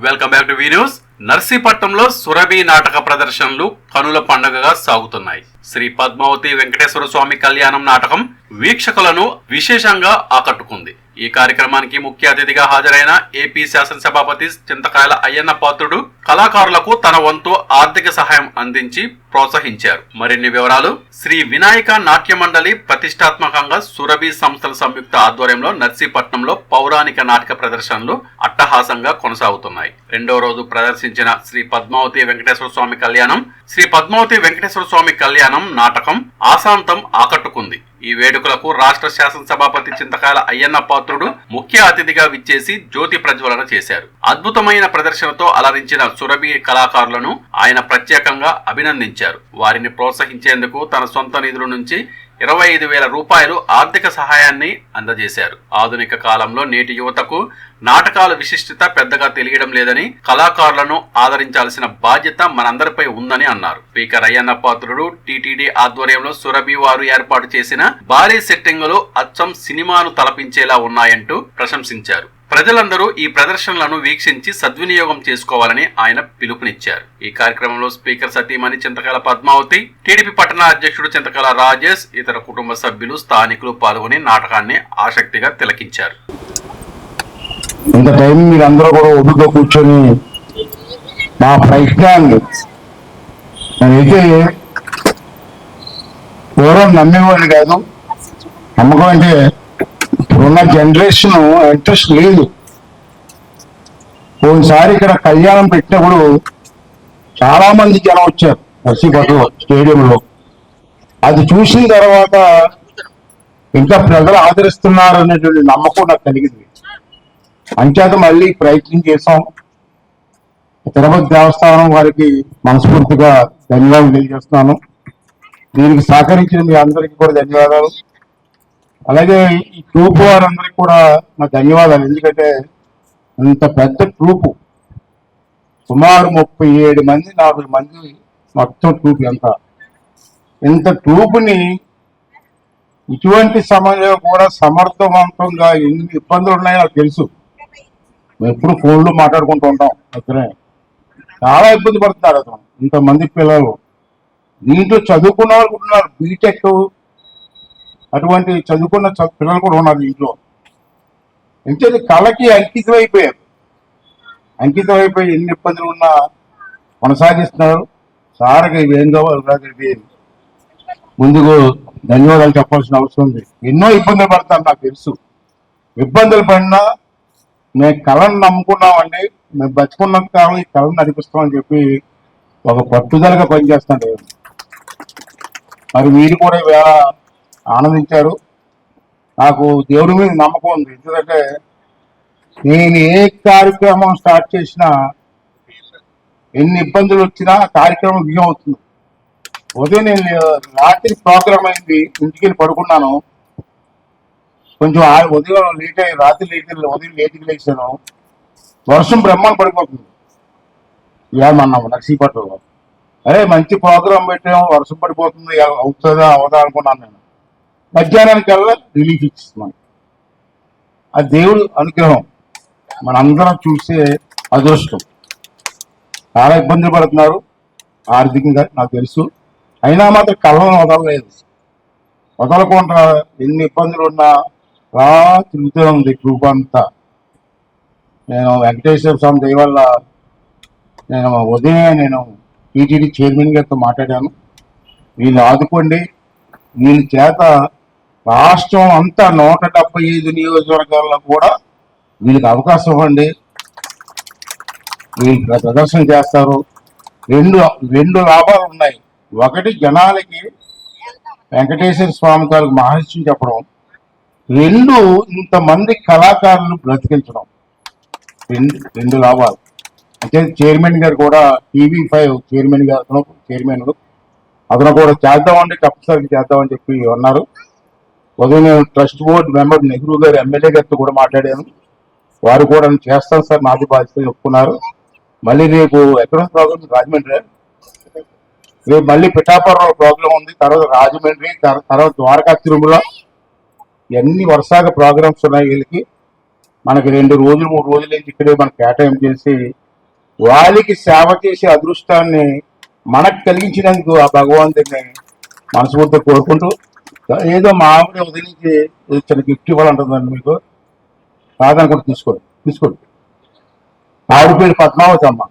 Welcome back to news. నర్సీపట్నంలో సురభి నాటక ప్రదర్శనలు కనుల పండుగగా సాగుతున్నాయి. శ్రీ పద్మావతి వెంకటేశ్వర స్వామి కళ్యాణం నాటకం వీక్షకులను విశేషంగా ఆకట్టుకుంది. ఈ కార్యక్రమానికి ముఖ్య అతిథిగా హాజరైన ఏపీ శాసనసభాపతి చింతకాయల అయ్యన్న పాత్రుడు కళాకారులకు తన వంతు ఆర్థిక సహాయం అందించి ప్రోత్సహించారు. మరిన్ని వివరాలు శ్రీ వినాయక నాట్య మండలి ప్రతిష్టాత్మకంగా సురభి సంస్థల సంయుక్త ఆధ్వర్యంలో నర్సీపట్నంలో పౌరాణిక నాటక ప్రదర్శనలు అట్టహాసంగా కొనసాగుతున్నాయి. రెండో రోజు ప్రదర్శించిన శ్రీ పద్మావతి వెంకటేశ్వర స్వామి కళ్యాణం నాటకం ఆశాంతం ఆకట్టుకుంది. ఈ వేడుకలకు రాష్ట్ర శాసనసభాపతి చింతకాయల అయ్యన్న పాత్రుడు ముఖ్య అతిథిగా విచ్చేసి జ్యోతి ప్రజ్వలన చేశారు. అద్భుతమైన ప్రదర్శనతో అలరించిన సురభి కళాకారులను ఆయన ప్రత్యేకంగా అభినందించారు. వారిని ప్రోత్సహించేందుకు తన సొంత నిధుల నుంచి 25,000 రూపాయలు ఆర్థిక సహాయాన్ని అందజేశారు. ఆధునిక కాలంలో నేటి యువతకు నాటకాల విశిష్టత పెద్దగా తెలియడం లేదని, కళాకారులను ఆదరించాల్సిన బాధ్యత మనందరిపై ఉందని అన్నారు. స్పీకర్ అయ్యన్న పాత్రుడు టీటీడీ ఆధ్వర్యంలో సురభి వారు ఏర్పాటు చేసిన భారీ సెట్టింగులు అచ్చం సినిమాను తలపించేలా ఉన్నాయంటూ ప్రశంసించారు. ప్రజలందరూ ఈ ప్రదర్శనలను వీక్షించి సద్వినియోగం చేసుకోవాలని ఆయన పిలుపునిచ్చారు. ఈ కార్యక్రమంలో స్పీకర్ సతీమణి చింతకాయల పద్మావతి, టీడీపీ పట్టణ అధ్యక్షుడు చింతకాయల రాజేష్, ఇతర కుటుంబ సభ్యులు, స్థానికులు పాల్గొని నాటకాన్ని ఆసక్తిగా తిలకించారు. ఇంత టైం మీరు అందరూ కూడా ఒడ్డుతో కూర్చొని మా ప్రయత్నాన్ని నేనైతే పూర్వం నమ్మేవాడిని కాదు. నమ్మకం అంటే ఇప్పుడున్న జనరేషన్ ఇంట్రెస్ట్ లేదు. ఒకసారి ఇక్కడ కళ్యాణం పెట్టినప్పుడు చాలా మంది జనం వచ్చారు నర్సీపట్నం స్టేడియంలో. అది చూసిన తర్వాత ఇంకా ప్రజలు ఆదరిస్తున్నారు అనేటువంటి నమ్మకం నాకు కలిగింది. అంచేత మళ్ళీ ప్రయత్నం చేశాం. తిరుపతి దేవస్థానం వారికి మనస్ఫూర్తిగా ధన్యవాదాలు తెలియజేస్తున్నాను. దీనికి సహకరించిన మీ అందరికీ కూడా ధన్యవాదాలు. అలాగే ఈ ట్రూప్ వారందరికీ కూడా నా ధన్యవాదాలు. ఎందుకంటే ఇంత పెద్ద ట్రూపు, సుమారు 37 మంది 40 మంది మొత్తం ట్రూప్. ఇంత ట్రూపుని ఇటువంటి సమయంలో కూడా సమర్థవంతంగా ఎన్ని ఇబ్బందులు ఉన్నాయో నాకు తెలుసు. మేము ఎప్పుడు ఫోన్లో మాట్లాడుకుంటూ ఉంటాం. అతనే చాలా ఇబ్బంది పడుతున్నారు. అతను ఇంతమంది పిల్లలు దీంట్లో చదువుకున్న వాళ్ళు కూడా ఉన్నారు. బీటెక్ అటువంటి చదువుకున్న పిల్లలు కూడా ఉన్నారు దీంట్లో. ఎందుకంటే కళకి అంకితం అయిపోయి ఎన్ని ఇబ్బందులు ఉన్నా కొనసాగిస్తున్నారు. సార్కి ఏం కావాలి ముందుకు ధన్యవాదాలు చెప్పాల్సిన అవసరం ఉంది. ఎన్నో ఇబ్బందులు పడతాను నాకు తెలుసు. ఇబ్బందులు పడినా మేము కళను నమ్ముకున్నామండి, మేము బతుకున్న కాలం ఈ కళను నడిపిస్తామని చెప్పి ఒక పట్టుదలగా పనిచేస్తాను. మరి మీరు కూడా ఇవాళ ఆనందించారు. నాకు దేవుడి మీద నమ్మకం ఉంది. ఎందుకంటే నేను ఏ కార్యక్రమం స్టార్ట్ చేసినా ఎన్ని ఇబ్బందులు వచ్చినా కార్యక్రమం విజయం అవుతుంది. ఉదయం నేను రాత్రి ప్రోగ్రామ్ అయింది, ఇంటికి వెళ్ళి పడుకున్నాను. కొంచెం ఉదయం లేట్ అయ్యి రాత్రి ఉదయం లేట్కి లేచాను. వర్షం బ్రహ్మాండం పడిపోతుంది. ఏమన్నాము నర్సీపట్నంలో, అరే మంచి ప్రోగ్రాం పెట్టాము, వర్షం పడిపోతుంది, అవుతుందా అవదా అనుకున్నాను. నేను మధ్యాహ్నానికల్లా రిలీఫ్ ఇచ్చిస్తున్నాను. ఆ దేవుడు అనుగ్రహం మనందరం చూసే అదృష్టం. చాలా ఇబ్బందులు పడుతున్నారు ఆర్థికంగా నాకు తెలుసు. అయినా మాత్రం కళ్ళను వదలలేదు. వదలకుండా ఎన్ని ఇబ్బందులు ఉన్నా రా తిరుగుతూ ఉంది గ్రూప్ అంతా. నేను వెంకటేశ్వర స్వామి దయ వల్ల నేను టీటీడీ చైర్మన్ గారితో మాట్లాడాను. వీళ్ళు ఆదుకోండి, వీళ్ళ చేత రాష్ట్రం అంతా 175 నియోజకవర్గాల్లో కూడా వీళ్ళకి అవకాశం ఇవ్వండి, వీళ్ళు ప్రదర్శన చేస్తారు. రెండు లాభాలు ఉన్నాయి. ఒకటి, జనాలకి వెంకటేశ్వర స్వామి గారికి మహర్షి చెప్పడం. 2, ఇంతమంది కళాకారులు బ్రతికించడం. రెండు లాభాలు. అంటే చైర్మన్ గారు కూడా TV5 చైర్మన్ గారు అతను కూడా చేద్దామండి, తప్పనిసరిగా చేద్దామని చెప్పి అన్నారు. ఉదయం నేను ట్రస్ట్ బోర్డు మెంబర్ నెహ్రూ గారు ఎమ్మెల్యే గారితో కూడా మాట్లాడాను. వారు కూడా చేస్తాను సార్, నాది బాధ్యత చెప్పుకున్నారు. మళ్ళీ రేపు ఎక్కడ ప్రోగ్రామ్? రాజమండ్రి. రేపు మళ్ళీ పిఠాపురం ప్రోగ్రామ్ ఉంది, తర్వాత రాజమండ్రి, తర్వాత ద్వారకా తిరుమల, ఇవన్నీ వరుసగా ప్రోగ్రామ్స్ ఉన్నాయి. వీళ్ళకి మనకి 2 రోజులు 3 రోజుల నుంచి ఇక్కడే మనకు కేటాయింపు చేసి వాళ్ళకి సేవ చేసే అదృష్టాన్ని మనకు కలిగించినందుకు ఆ భగవంతుడిని మనస్ఫూర్తిగా కోరుకుంటూ, ఏదో మా ఆవిడ వదిలించి చిన్న గిఫ్ట్ ఇవ్వాలంటుందండి మీకు, కాదని కూడా తీసుకోండి. ఆవిడ పేరు పద్మావతి అమ్మ.